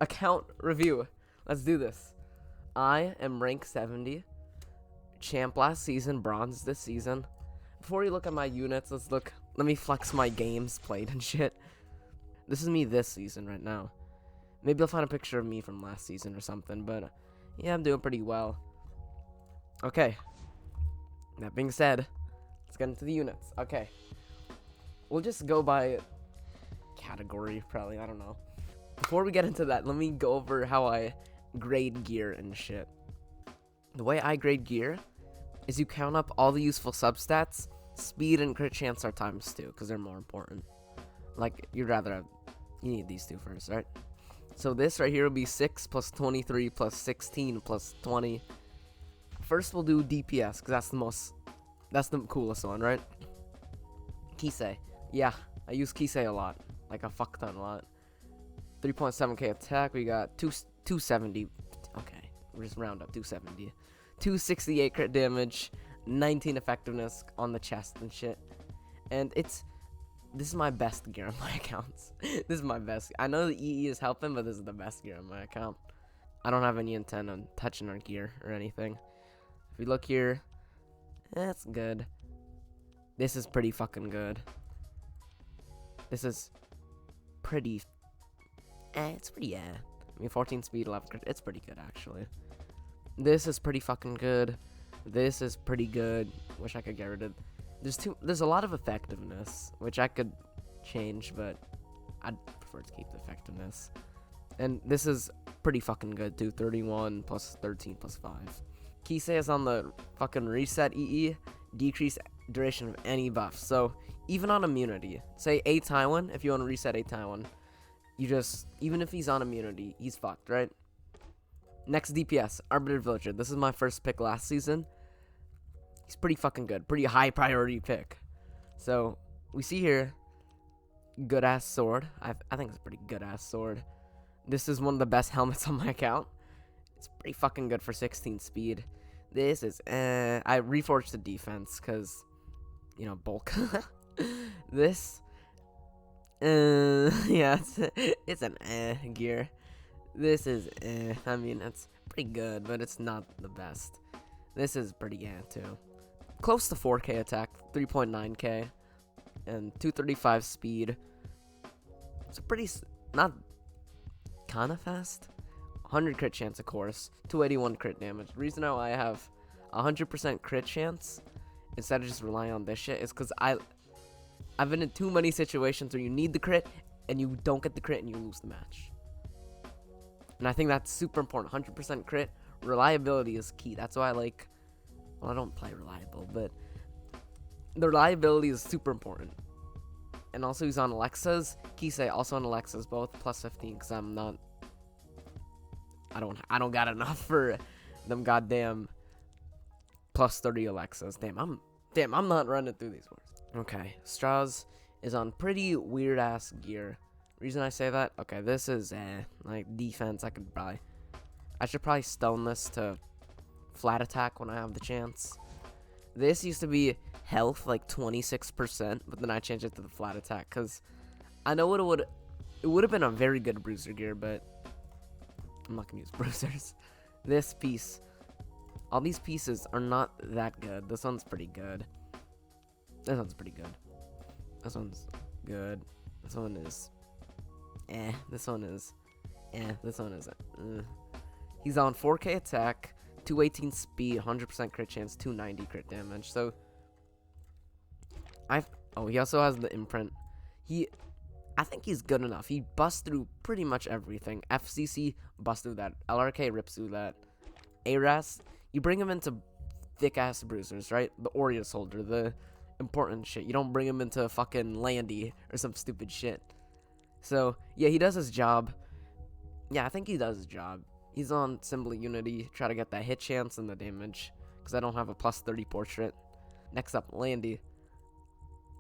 Account review. Let's do this. I am rank 70. Champ last season, bronze this season. Before you look at my units, let me flex my games played and shit. This is me this season right now. Maybe I'll find a picture of me from last season or something, but yeah, I'm doing pretty well. Okay. That being said, let's get into the units. Okay. We'll just go by category, probably. I don't know. Before we get into that, let me go over how I grade gear and shit. The way I grade gear is you count up all the useful substats. Speed and crit chance are times 2 because they're more important. Like, you need these two first, right? So this right here will be 6 plus 23 plus 16 plus 20. First we'll do DPS because that's the coolest one, right? Kise. Yeah, I use Kise a lot. Like a fuck ton a lot. 3.7k attack. We got 270. Okay, we'll just round up 270. 268 crit damage. 19 effectiveness on the chest and shit. And this is my best gear on my accounts. This is my best. I know the EE is helping, but this is the best gear on my account. I don't have any intent on touching our gear or anything. If we look here, that's good. This is pretty fucking good. This is pretty. It's pretty. I mean, 14 speed, 11 crit. It's pretty good actually. This is pretty fucking good. This is pretty good. Wish I could get rid of. There's a lot of effectiveness, which I could change, but I'd prefer to keep the effectiveness. And this is pretty fucking good too. 31 plus 13 plus 5. Kise is on the fucking reset EE, decrease duration of any buff. So even on immunity, say a Tywin, if you want to reset a Tywin, even if he's on immunity, he's fucked, right? Next DPS, Arbiter Vildred. This is my first pick last season. He's pretty fucking good. Pretty high priority pick. So, we see here, good ass sword. I think it's a pretty good ass sword. This is one of the best helmets on my account. It's pretty fucking good for 16 speed. This is, I reforged the defense because, you know, bulk. This, yeah, it's an gear. This is, I mean, it's pretty good, but it's not the best. This is pretty too. Close to 4k attack, 3.9k, and 235 speed. It's a pretty, not kind of fast. 100 crit chance, of course. 281 crit damage. The reason why I have 100% crit chance instead of just relying on this shit is because I've been in too many situations where you need the crit and you don't get the crit and you lose the match. And I think that's super important. 100% crit. Reliability is key. That's why I like. Well, I don't play reliable, but the reliability is super important. And also, he's on Alexa's. Kise also on Alexa's, both plus 15. Because I'm not. I don't got enough for them goddamn plus 30 Alexas. Damn, I'm not running through these words. Okay, Straze is on pretty weird ass gear. Reason I say that, okay, this is like defense. I should probably stone this to flat attack when I have the chance. This used to be health like 26%, but then I changed it to the flat attack because I know it would have been a very good bruiser gear, but I'm not gonna use bruisers. This piece, all these pieces are not that good. This one's pretty good. This one's pretty good. This one's good. This one is this one is this one is He's on 4k attack, 218 speed, 100% crit chance, 290 crit damage. So he also has the imprint. I think he's good enough. He busts through pretty much everything. FCC busts through that. LRK rips through that. ARAS, you bring him into thick ass bruisers, right? The Aureus holder, the important shit. You don't bring him into fucking Landy or some stupid shit. So, yeah, he does his job. Yeah, I think he does his job. He's on Symbol Unity, try to get that hit chance and the damage, because I don't have a plus 30 portrait. Next up, Landy.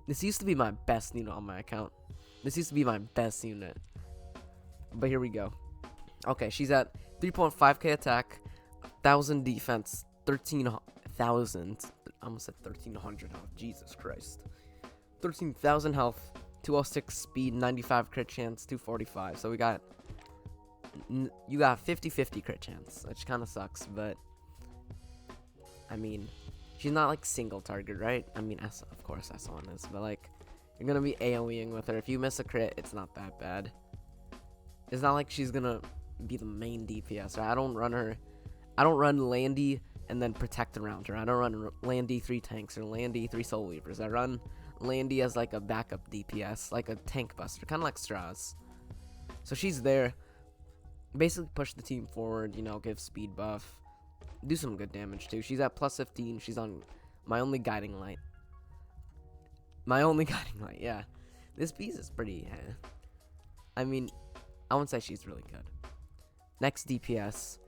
This used to be my best unit on my account. This used to be my best unit. But here we go. Okay, she's at 3.5k attack, 1,000 defense, 13,000. I almost said 1,300 health. Jesus Christ. 13,000 health, 206 speed, 95 crit chance, 245. So we got you got 50-50 crit chance, which kind of sucks, but I mean, she's not like single target, right? I mean, of course S1 is, but like, you're gonna be AoEing with her. If you miss a crit, it's not that bad. It's not like she's gonna be the main DPS, right? I don't run Landy and then protect around her. I don't run Landy 3 tanks or Landy 3 soul weavers. I run Landy as like a backup DPS, like a tank buster, kind of like Straze. So she's there, basically push the team forward, you know, give speed buff, do some good damage too. She's at plus 15. She's on my only guiding light. Yeah. This piece is pretty, I mean, I wouldn't say she's really good. Next DPS,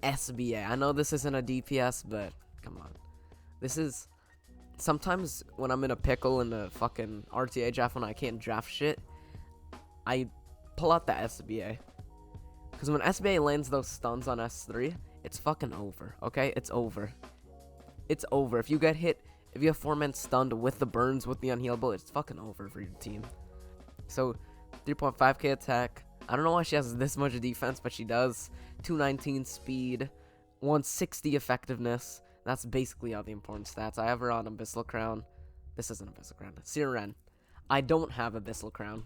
SBA. I know this isn't a DPS, but come on. This is, sometimes when I'm in a pickle in the fucking RTA draft when I can't draft shit, I pull out the SBA. Because when SBA lands those stuns on S3, it's fucking over, okay? It's over. It's over. If you get hit, if you have 4-men stunned with the burns, with the unhealable, it's fucking over for your team. So, 3.5k attack. I don't know why she has this much defense, but she does. 219 speed, 160 effectiveness. That's basically all the important stats. I have her on Abyssal Crown. This isn't Abyssal Crown. Siren. I don't have Abyssal Crown.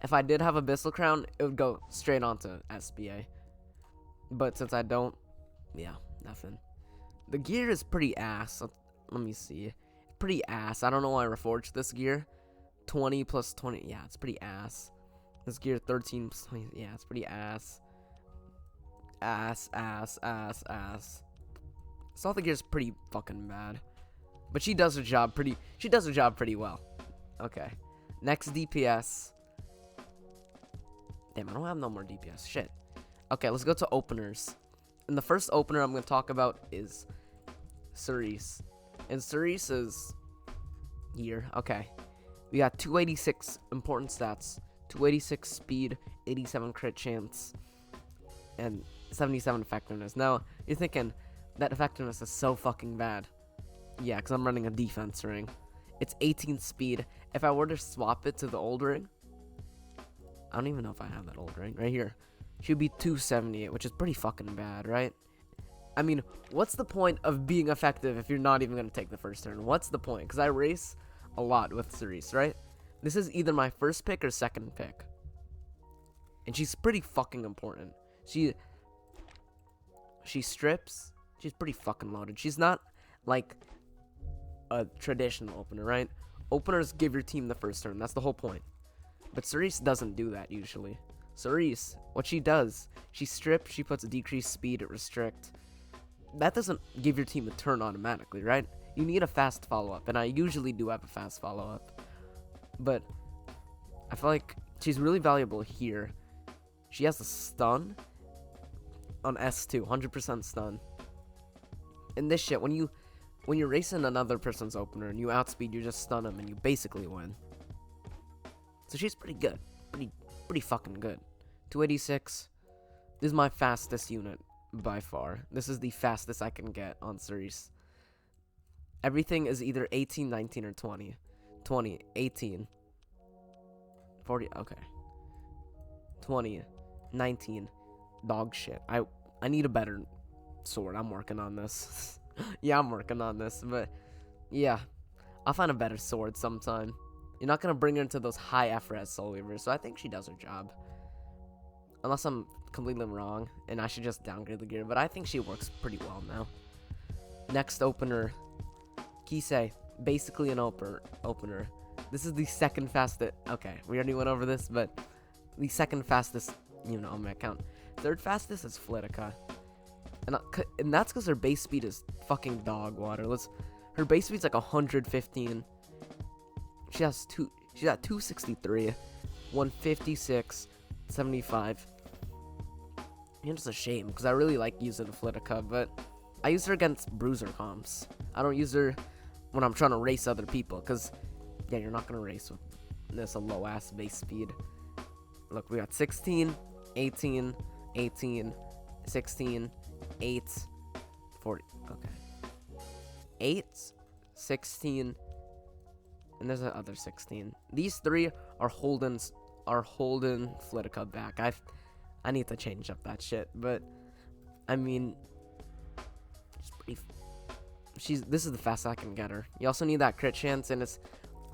If I did have Abyssal Crown, it would go straight onto SBA. But since I don't, yeah, nothing. The gear is pretty ass. Let me see. Pretty ass. I don't know why I reforged this gear. 20 plus 20. Yeah, it's pretty ass. This gear 13 plus 20. Yeah, it's pretty ass. Ass. So the gear's pretty fucking bad. But she does her job pretty well. Okay. Next DPS. Damn, I don't have no more DPS. Shit. Okay, let's go to openers. And the first opener I'm going to talk about is Cerise. And Cerise is here. Okay. We got 286 important stats. 286 speed, 87 crit chance, and 77 effectiveness. Now, you're thinking, that effectiveness is so fucking bad. Yeah, because I'm running a defense ring. It's 18 speed. If I were to swap it to the old ring, I don't even know if I have that old ring. Right here. Should be 278, which is pretty fucking bad, right? I mean, what's the point of being effective if you're not even going to take the first turn? What's the point? Because I race a lot with Cerise, right? This is either my first pick or second pick. And she's pretty fucking important. She strips. She's pretty fucking loaded. She's not like a traditional opener, right? Openers give your team the first turn. That's the whole point. But Cerise doesn't do that usually. Cerise, what she does, she strips, she puts a decreased speed at restrict. That doesn't give your team a turn automatically, right? You need a fast follow-up, and I usually do have a fast follow-up. But I feel like she's really valuable here. She has a stun on S2, 100% stun. And this shit, when you're racing another person's opener and you outspeed, you just stun them and you basically win. So she's pretty good. Pretty fucking good. 286. This is my fastest unit by far. This is the fastest I can get on Cerise. Everything is either 18, 19, or 20. 20, 18, 40, okay. 20, 19, dog shit. I need a better sword. I'm working on this. Yeah, I'm working on this, but yeah, I'll find a better sword sometime. You're not gonna bring her into those high FRS soul weavers, so I think she does her job. Unless I'm completely wrong, and I should just downgrade the gear, but I think she works pretty well now. Next opener, Kise, basically an opener. This is the second fastest. Okay, we already went over this, but the second fastest unit on my account. Third fastest is Lidica, and that's because her base speed is fucking dog water. Her base speed's like 115. She's at 263, 156, 75. And it's a shame because I really like using Lidica, but I use her against bruiser comps. I don't use her when I'm trying to race other people, because yeah, you're not gonna race with this a low ass base speed. Look, we got 16, 18, 18, 16, 8, 40. Okay, 8, 16, and there's another 16. These three are holding Lidica back. I need to change up that shit, but I mean, this is the fastest I can get her. You also need that crit chance, and it's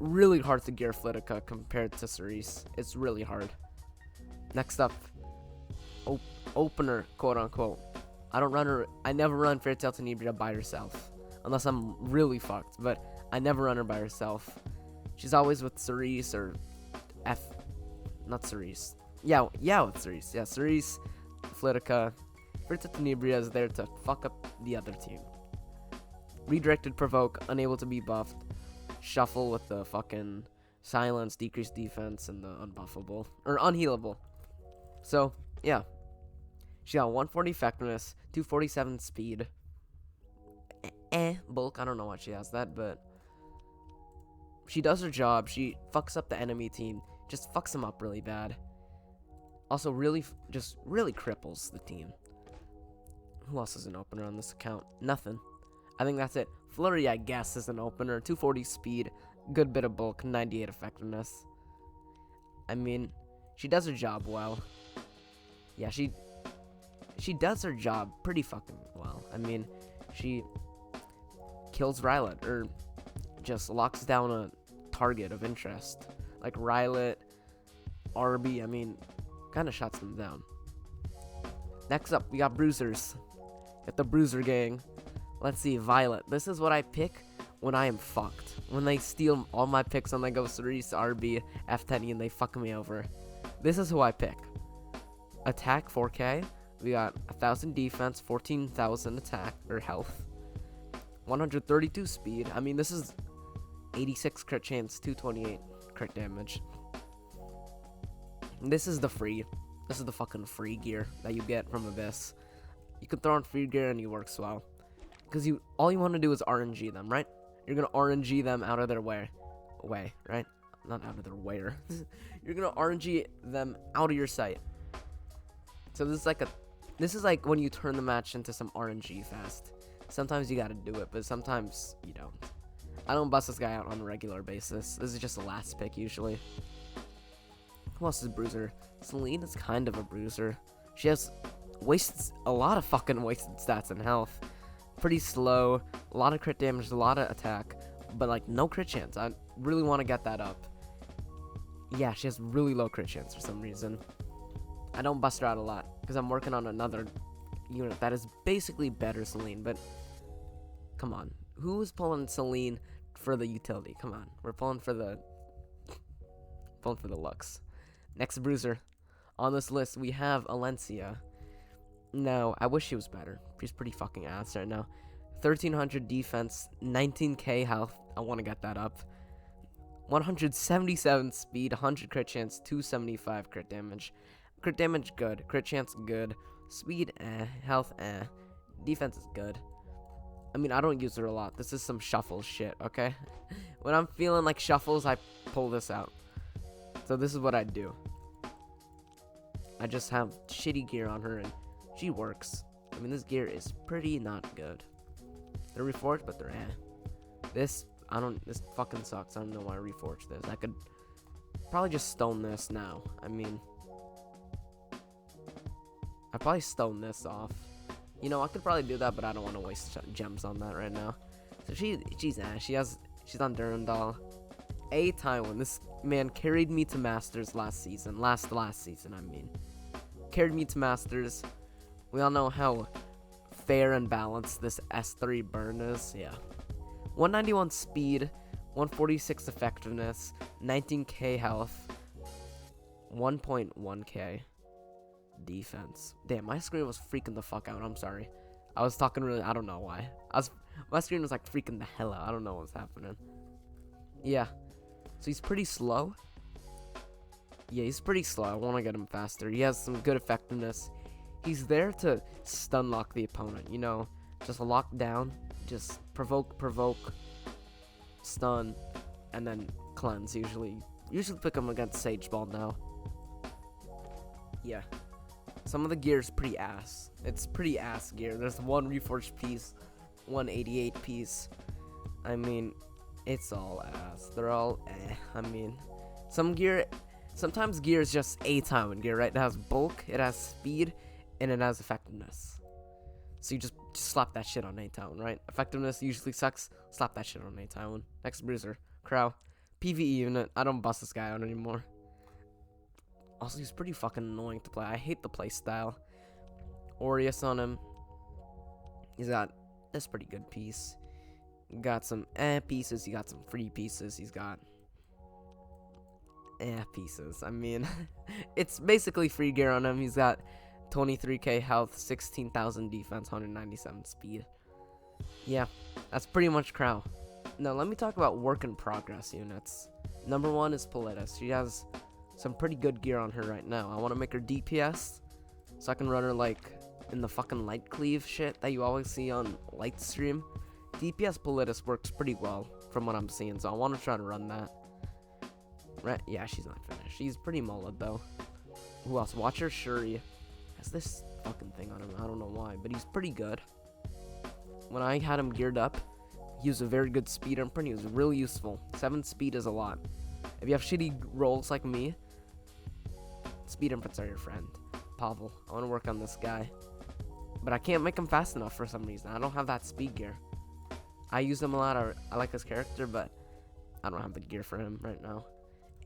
really hard to gear Lidica compared to Cerise. It's really hard. Next up, opener, quote unquote. I never run Fairytale Tenebria by herself, unless I'm really fucked, but I never run her by herself. She's always with Cerise or not Cerise. Yeah, with Cerise. Yeah, Cerise, Lidica. Fairytale Tenebria is there to fuck up the other team. Redirected provoke, unable to be buffed. Shuffle with the fucking silence, decreased defense, and the unbuffable or unhealable. So yeah, she got 140 effectiveness, 247 speed. Bulk. I don't know why she has that, but she does her job. She fucks up the enemy team, just fucks them up really bad. Also, really cripples the team. Who else is an opener on this account? Nothing. I think that's it. Flurry, I guess, is an opener. 240 speed, good bit of bulk, 98 effectiveness. I mean, she does her job well. Yeah, she does her job pretty fucking well. I mean, she kills Rylet, or just locks down a target of interest. Like Rylet, Arby, I mean, kind of shuts them down. Next up, we got Bruisers. Got the Bruiser gang. Let's see, Violet. This is what I pick when I am fucked. When they steal all my picks and they go Cerise, RB, F10, and they fuck me over. This is who I pick. Attack 4k. We got 1,000 defense, 14,000 attack or health, 132 speed. I mean, this is 86 crit chance, 228 crit damage. This is the fucking free gear that you get from Abyss. You can throw on free gear and it works well. Because all you want to do is RNG them, right? You're going to RNG them out of their way, right? Not out of their way. You're going to RNG them out of your sight. So this is like when you turn the match into some RNG fast. Sometimes you gotta do it, but sometimes you don't. I don't bust this guy out on a regular basis. This is just the last pick usually. Who else is Bruiser? Celine is kind of a bruiser. She has a lot of fucking wasted stats and health. Pretty slow, a lot of crit damage, a lot of attack, but like no crit chance. I really want to get that up. Yeah, she has really low crit chance for some reason. I don't bust her out a lot because I'm working on another unit that is basically better Celine, but come on. Who is pulling Celine for the utility? Come on. We're pulling for the looks. Next bruiser. On this list, we have Alencia. Now, I wish she was better. She's pretty fucking ass right now. 1,300 defense, 19k health. I want to get that up. 177 speed, 100 crit chance, 275 crit damage. Crit damage, good. Crit chance, good. Speed, health, defense is good. I mean, I don't use her a lot. This is some shuffle shit, okay? When I'm feeling like shuffles, I pull this out. So this is what I do. I just have shitty gear on her, and she works. I mean, this gear is pretty not good. They're reforged, but they're This fucking sucks. I don't know why I reforged this. I could probably just stone this now. I mean, I probably stone this off. You know, I could probably do that, but I don't want to waste gems on that right now. So she's she's on Durandal. Tywin, this man carried me to Masters last season. Last season, I mean. Carried me to Masters. We all know how fair and balanced this S3 burn is. Yeah. 191 speed, 146 effectiveness, 19k health, 1.1k defense. Damn, my screen was freaking the fuck out. I'm sorry. I was talking really, I don't know why. My screen was like freaking the hell out. I don't know what's happening. Yeah. So he's pretty slow. Yeah, he's pretty slow. I want to get him faster. He has some good effectiveness. He's there to stun lock the opponent, you know, just lock down, just provoke, stun, and then cleanse. Usually pick him against Sage Ball now. Yeah, some of the gear is pretty ass. It's pretty ass gear. There's one reforged piece, 188 piece. I mean, it's all ass. They're all I mean, some gear Sometimes gear is just a Tywin gear, right? It has bulk, it has speed, and it has effectiveness. So you just slap that shit on a Tywin, right? Effectiveness usually sucks. Slap that shit on a Tywin. Next bruiser, Krau. PvE unit. I don't bust this guy out anymore. Also, he's pretty fucking annoying to play. I hate the play style. Aureus on him. He's got this pretty good piece. Got some pieces. He got some free pieces. He's got pieces. I mean, it's basically free gear on him. He's got 23k health, 16,000 defense, 197 speed. Yeah, that's pretty much Krau. Now, let me talk about work in progress units. Number 1 is Politis. She has some pretty good gear on her right now. I want to make her DPS so I can run her like in the fucking light cleave shit that you always see on light stream. DPS Politis works pretty well from what I'm seeing, so I want to try to run that. Right? Yeah, she's not finished. She's pretty mullet though. Who else? Watcher Shuri has this fucking thing on him. I don't know why, but he's pretty good. When I had him geared up, he was a very good speed imprint. He was really useful. 7 speed is a lot. If you have shitty rolls like me, speed imprints are your friend. Pavel, I want to work on this guy, but I can't make him fast enough for some reason. I don't have that speed gear. I use him a lot. I like his character, but I don't have the gear for him right now.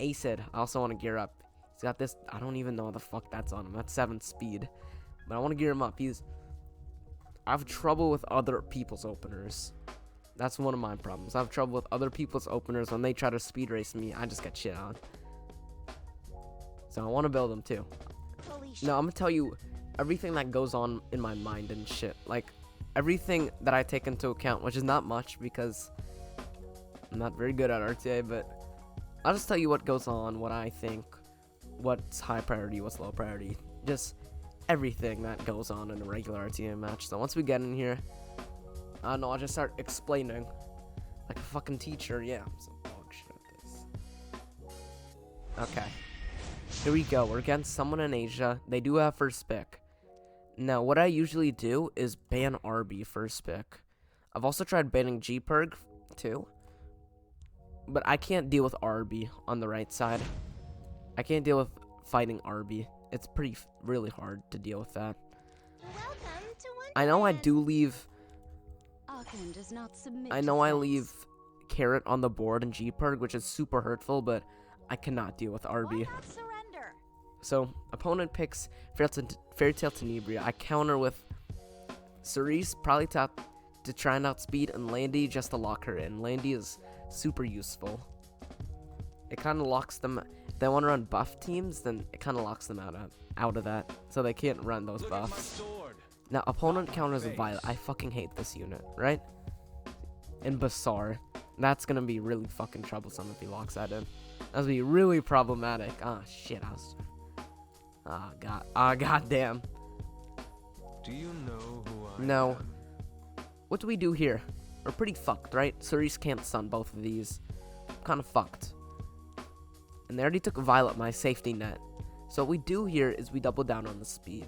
Acid, I also want to gear up. He's got this, I don't even know what the fuck that's on him. That's 7 speed, but I want to gear him up. I have trouble with other people's openers. That's one of my problems. I have trouble with other people's openers. When they try to speed race me, I just get shit on. So I want to build them too. No, I'm gonna tell you everything that goes on in my mind and shit. Like, everything that I take into account, which is not much because I'm not very good at RTA, but I'll just tell you what goes on, what I think, what's high priority, what's low priority. Just everything that goes on in a regular RTA match. So once we get in here, I don't know, I'll just start explaining like a fucking teacher. Yeah, I'm so dog shit at this. Okay. Here we go. We're against someone in Asia. They do have first pick. Now, what I usually do is ban RB first pick. I've also tried banning G-Perg too, but I can't deal with RB on the right side. I can't deal with fighting RB. It's really hard to deal with that. I know I do leave. I know I leave Carrot on the board and G-Perg, which is super hurtful, but I cannot deal with RB. So, opponent picks Fairytale Tenebria. I counter with Cerise, probably to try and outspeed, and Landy just to lock her in. Landy is super useful. It kind of locks them. If they want to run buff teams, then it kind of locks them out of that, so they can't run those buffs. Now, opponent counters with Violet. I fucking hate this unit, right? And Bazaar. That's gonna be really fucking troublesome if he locks that in. That's gonna be really problematic. Ah, shit, god damn. Do you know who I No. am? What do we do here? We're pretty fucked, right? Cerise can't stun both of these. Kind of fucked. And they already took Violet, my safety net. So what we do here is we double down on the speed.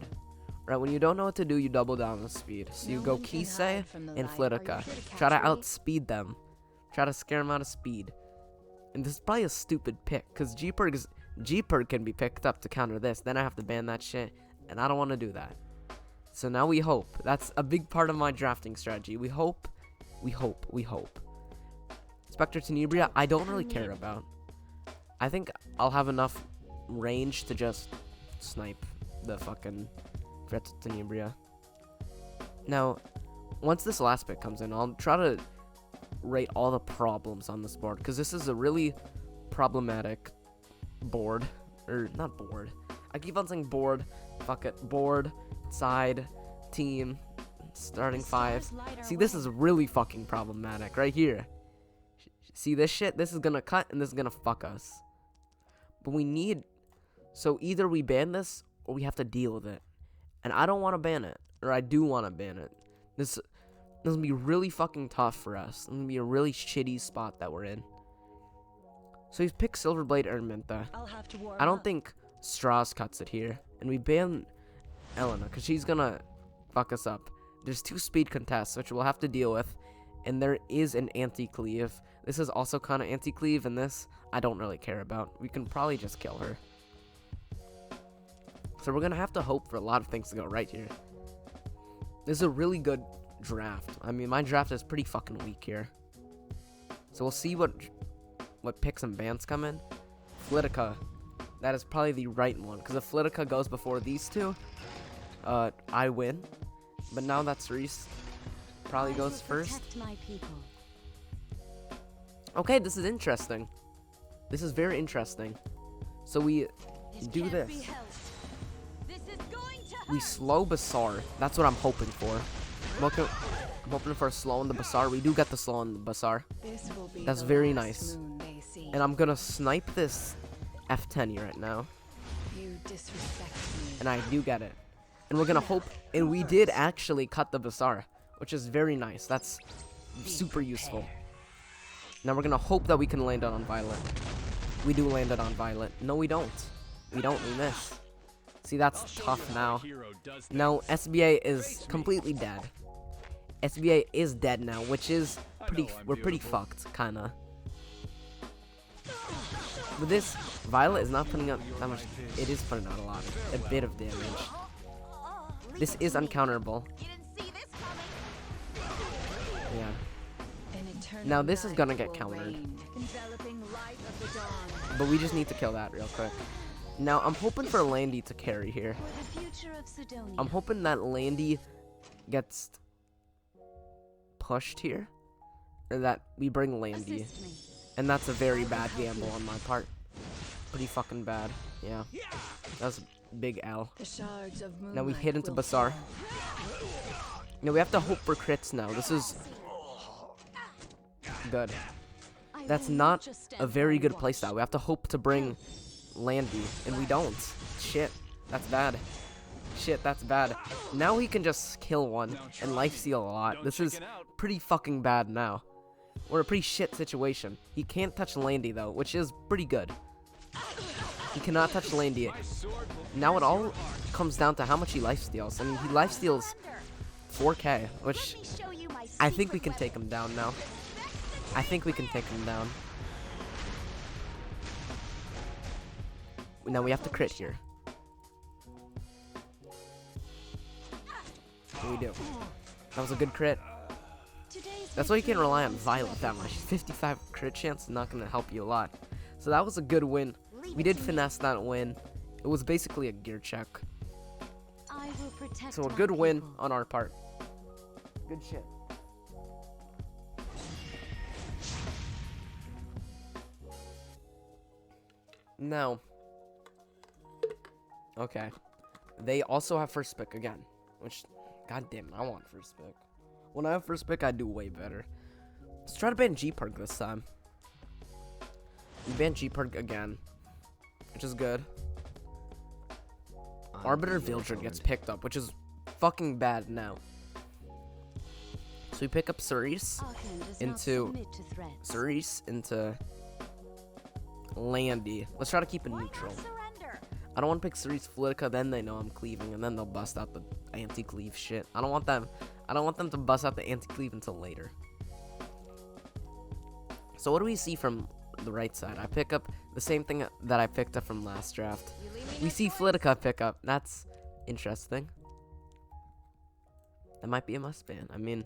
Right, when you don't know what to do, you double down on the speed. So you go Kise and Lidica. Try to outspeed them. Try to scare them out of speed. And this is probably a stupid pick, because G-Perg can be picked up to counter this. Then I have to ban that shit, and I don't want to do that. So now we hope. That's a big part of my drafting strategy. We hope. Spectre Tenebria, I don't really care about. I think I'll have enough range to just snipe the fucking Tenebria. Now, once this last pick comes in, I'll try to rate all the problems on this board, because this is a really problematic board. Or, not board. I keep on saying board. Fuck it. Board, side, team, starting 5. See, this is really fucking problematic right here. See this shit? This is gonna cut and this is gonna fuck us. But we need... So either we ban this or we have to deal with it. And I don't want to ban it. Or I do want to ban it. This is gonna be really fucking tough for us. It's gonna be a really shitty spot that we're in. So he's picked Silverblade Aramintha. I don't think Straze cuts it here. And we ban Elena, because she's gonna fuck us up. There's 2 speed contests, which we'll have to deal with. And there is an anti-cleave. This is also kind of anti-cleave, and this I don't really care about. We can probably just kill her. So we're gonna have to hope for a lot of things to go right here. This is a really good draft. I mean, my draft is pretty fucking weak here. So we'll see what picks and bans come in. Lidica. That is probably the right one. Because if Lidica goes before these two, I win. But now that Cerise probably goes first. Okay, this is interesting. This is very interesting. So we do this. We slow Basar. That's what I'm hoping for. I'm hoping for a slow on the Basar. We do get the slow on the Basar. That's very nice. And I'm gonna snipe this F10 right now. And I do get it. And we're gonna hope. And we did actually cut the Basar, which is very nice. That's super useful. Now we're gonna hope that we can land it on Violet. We do land it on Violet. No, we don't. We don't. We miss. See, that's tough now. Now, SBA is completely dead. SBA is dead now, which is we're pretty fucked, kinda. But this, Violet is not putting out that much. It is putting out a bit of damage. This is uncounterable. Yeah. Now this is gonna get countered. But we just need to kill that real quick. Now, I'm hoping for Landy to carry here. I'm hoping that Landy gets pushed here. Or that we bring Landy. And that's a very bad gamble on my part. Pretty fucking bad. Yeah. That's a big L. Now we hit into Basar. Now we have to hope for crits now. This is good. That's not a very good playstyle. We have to hope to bring Landy, and we don't. Shit, that's bad. Shit, that's bad. Now he can just kill one and lifesteal a lot. This is pretty fucking bad now. We're in a pretty shit situation. He can't touch Landy though, which is pretty good. He cannot touch Landy. Now it all comes down to how much he lifesteals. I mean, he lifesteals 4k, which I think we can take him down now. I think we can take him down. Now we have to crit here. We do. That was a good crit. That's why you can't rely on Violet that much. 55 crit chance is not going to help you a lot. So that was a good win. We did finesse that win. It was basically a gear check. So a good win on our part. Good shit. Now, okay, they also have first pick again, which, god damn it, I want first pick. When I have first pick, I do way better. Let's try to ban G-Perk this time. We ban G-Perk again, which is good. Arbiter Vildred gets picked up, which is fucking bad now. So we pick up Cerise into Landy. Let's try to keep it neutral. I don't want to pick Cerise Lidica, then they know I'm cleaving, and then they'll bust out the anti-cleave shit. I don't want them to bust out the anti-cleave until later. So what do we see from the right side? I pick up the same thing that I picked up from last draft. We see Lidica pick up. That's interesting. That might be a must ban. I mean,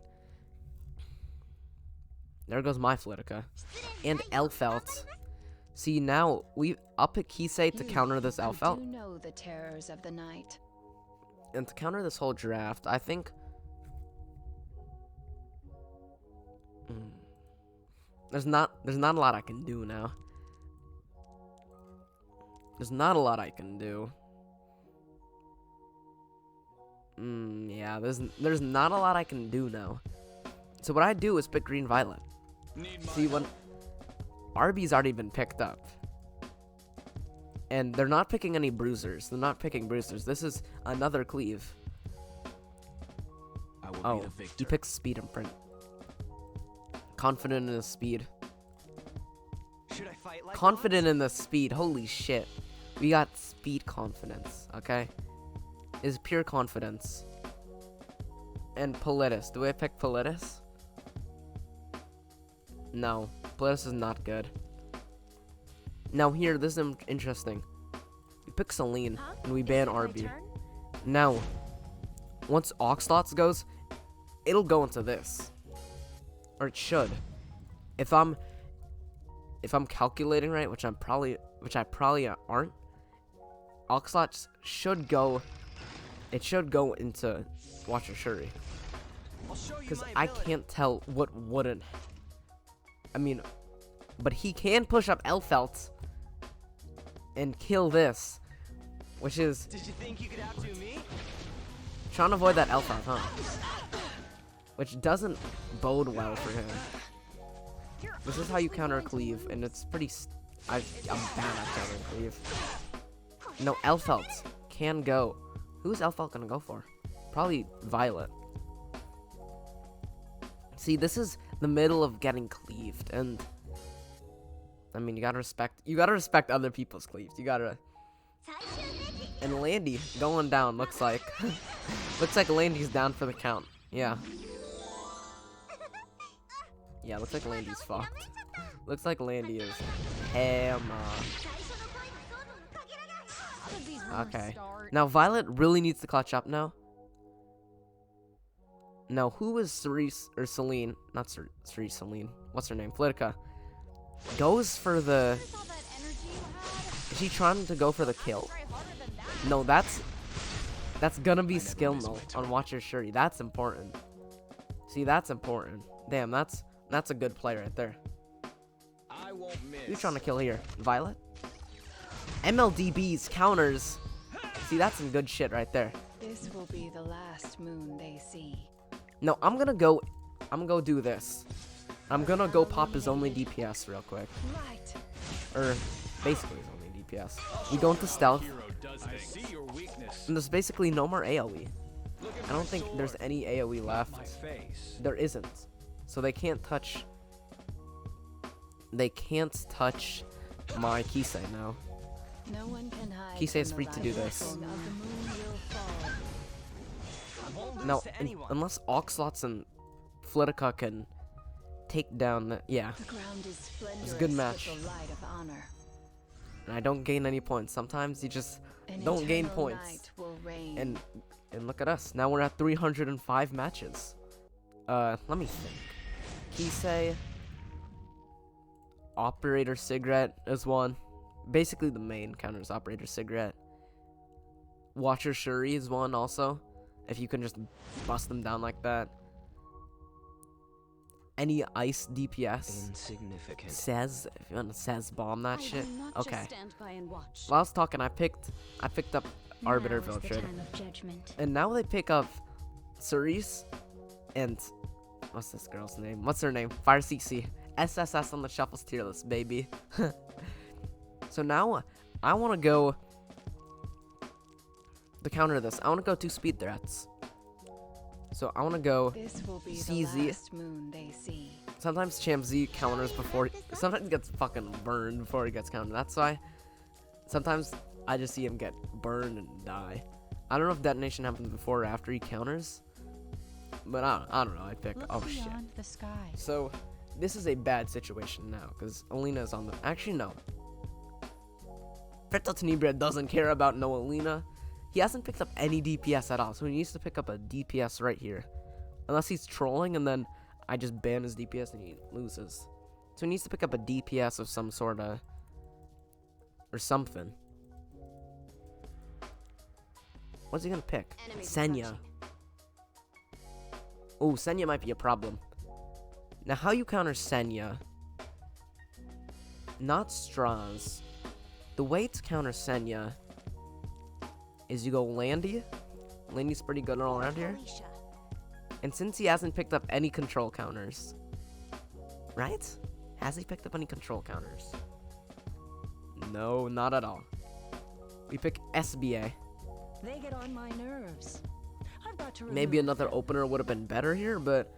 there goes my Lidica. And Elfelt. See, now I'll pick Kise to counter this Elfelt. Know the terrors of the night. And to counter this whole draft, I think there's not a lot I can do now. There's not a lot I can do. Yeah, there's not a lot I can do now. So what I do is pick Green Violet. See, when Arby's already been picked up. And they're not picking any bruisers. They're not picking bruisers. This is another cleave. Oh, he picks speed imprint. Confident in his speed. Confident in the speed. Holy shit. We got speed confidence, okay? Is pure confidence. And Politis. Do I pick Politis? No. Politis is not good. Now here, this is interesting. We pick Celine, Huh? and we Is ban it my Arby. turn? Now, once Oxlots goes, it'll go into this. Or it should. If I'm calculating right, which I probably aren't, Oxlots should go. It should go into Watcher Shuri. Because I can't tell what wouldn't. I mean, but he can push up Elfelt and kill this, which is Did you think you could outdo me? trying to avoid that Elfelt, huh? Which doesn't bode well for him. This is how you counter a cleave, and it's pretty. I'm bad at countering cleave. No, Elfelt can go. Who's Elfelt gonna go for? Probably Violet. See, this is the middle of getting cleaved, and I mean, you gotta respect other people's cleaves. You gotta. And Landy going down looks like looks like Landy's down for the count. Yeah. Yeah, looks like Landy's fucked. Looks like Landy is hammer. Okay. Now Violet really needs to clutch up now. Now, who is Cerise or Celine? Not Cerise, Celine. What's her name? Lidica. Goes for the. Is she trying to go for the kill? No, that's gonna be skill no on Watcher Shuri. That's important. See, that's important. Damn, that's a good play right there. I won't miss. Who's trying to kill here? Violet? MLDB's counters. See, that's some good shit right there. This will be the last moon they see. No, I'm gonna go do this. I'm gonna go pop his only DPS real quick. Right. Or basically his only DPS. We go into stealth. I see your weakness. And there's basically no more AoE. I don't think there's any AoE My left. face. There isn't. So they can't touch. They can't touch my Kise now. No one can hide. Kise is from free the to do light this. of the moon will fall. I won't lose No, to anyone. unless Oxlots and Lidica can take down the, yeah. The ground is splendorous a good match. with the light of honor. And I don't gain any points. Sometimes you just An don't gain eternal points. night will reign. And look at us. Now we're at 305 matches. Let me think. Kise, Operator Cigarette is one. Basically the main counter is Operator Cigarette. Watcher Shuri is one also. If you can just bust them down like that. Any ice DPS. Insignificant. Says, if you want to says bomb that shit. Okay. Stand by and watch. While I was talking, I picked up Arbiter Vildred. And now they pick up Cerise and what's this girl's name? What's her name? Fire CC. SSS on the shuffles tier list, baby. So now I want to go to counter this. I want to go 2 speed threats. So I want to go. This will be CZ. the last moon they see. Sometimes Champ Z counters before. Sometimes he gets fucking burned before he gets countered. That's why. Sometimes I just see him get burned and die. I don't know if detonation happens before or after he counters. But I don't know. I pick. Oh shit. The sky. So this is a bad situation now because Alina is on the. Actually no. Fairytale Tenebria doesn't care about no Alina. He hasn't picked up any DPS at all, so he needs to pick up a DPS right here. Unless he's trolling and then I just ban his DPS and he loses. So he needs to pick up a DPS of some sort of. Or something. What's he gonna pick? Senya. Oh, Senya might be a problem. Now, how you counter Senya? Not Straze. The way to counter Senya is you go Landy. Landy's pretty good all around here. And since he hasn't picked up any control counters, right? Has he picked up any control counters? No, not at all. We pick SBA. They get on my nerves. I've got to Maybe remove another them. opener would have been better here, but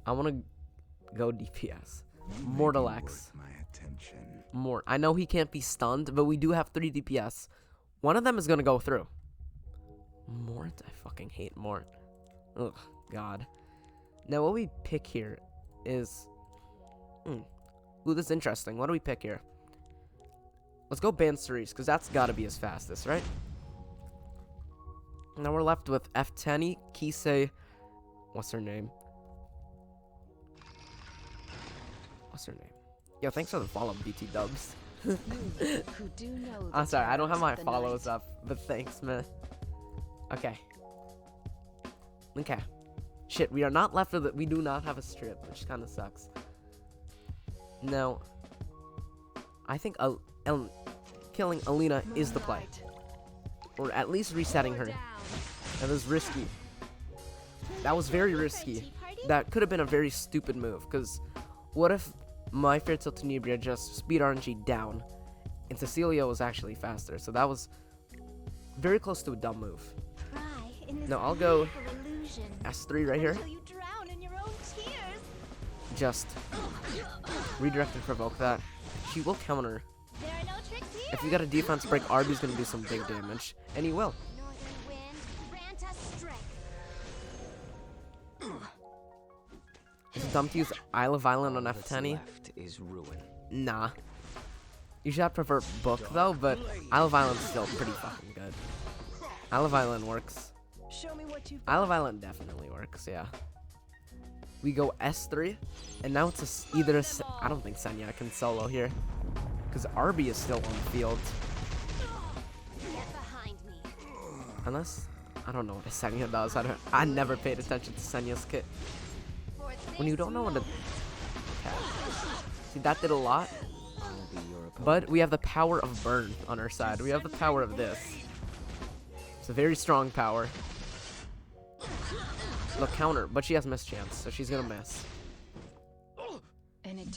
I want to go DPS. Mortal X. My attention. Mort. I know he can't be stunned, but we do have 3 DPS. One of them is going to go through. Mort? I fucking hate Mort. Ugh, God. Now, what we pick here is... Ooh, this is interesting. What do we pick here? Let's go ban Cerise, because that's got to be his fastest, right? Now we're left with F10, Kise. What's her name? What's her name? Yo, thanks for the follow, BT Dubs. Who do know I'm the sorry, I don't have terrors my of the follows night. up, but thanks, man. Okay. Okay. Shit, we are not left with it. We do not have a strip, which kind of sucks. No. I think killing Alina is the play. Or at least resetting her. That was risky. That was very risky. That could have been a very stupid move, because what if my Fairytale Tenebria just speed RNG down, and Cecilia was actually faster, so that was very close to a dumb move. No, I'll go S3 right here. Just redirect and provoke that. She will counter. If you got a defense break, Arby's gonna do some big damage, and he will. Is it dumb to use Isle of Island on F10? Left is ruin. Nah. Usually I prefer Book though, but Isle of Island's still pretty fucking good. Isle of Island works. Show me what you've Isle of Island definitely works, yeah. We go S3, and now it's either I don't think Senya can solo here, because Arby is still on the field. Unless, I don't know what a Senya does. I never paid attention to Senya's kit. When you don't know what a... Okay. See, that did a lot. I'll be your opponent. But we have the power of burn on our side. We have the power of this. It's a very strong power. Look, counter, but she has mischance, so she's gonna miss.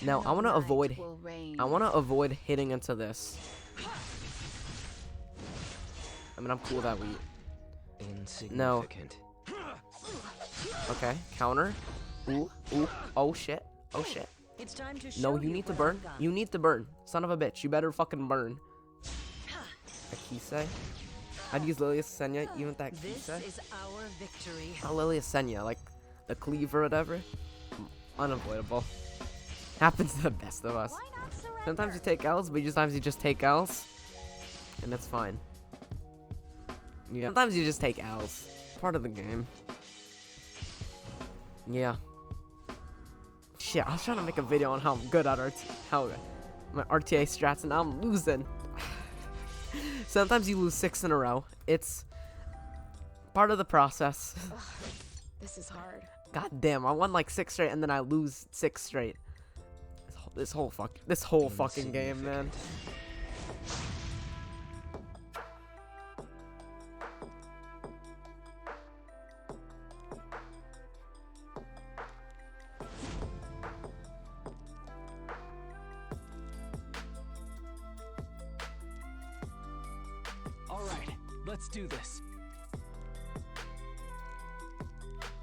Now, I want to avoid... avoid hitting into this. I mean, I'm cool that we... No. Insignificant. Okay, counter. Ooh, ooh, oh shit, oh shit. It's time to show No, you need to what burn. I've got. You need to burn. Son of a bitch, you better fucking burn. A Kise? I'd use Lilia Senya, even with that This Kise. is our victory. Not Lilia Senya, like the cleave or whatever. Unavoidable. Happens to the best of us. Sometimes you take L's, but sometimes you just take L's. And that's fine. Yeah. Sometimes you just take L's. Part of the game. Yeah. Shit, I was trying to make a video on how I'm good at my RTA strats, and now I'm losing. Sometimes you lose 6 in a row. It's part of the process. This is hard. God damn, I won like 6 straight, and then I lose 6 straight. This whole fucking game, man. All right, let's do this.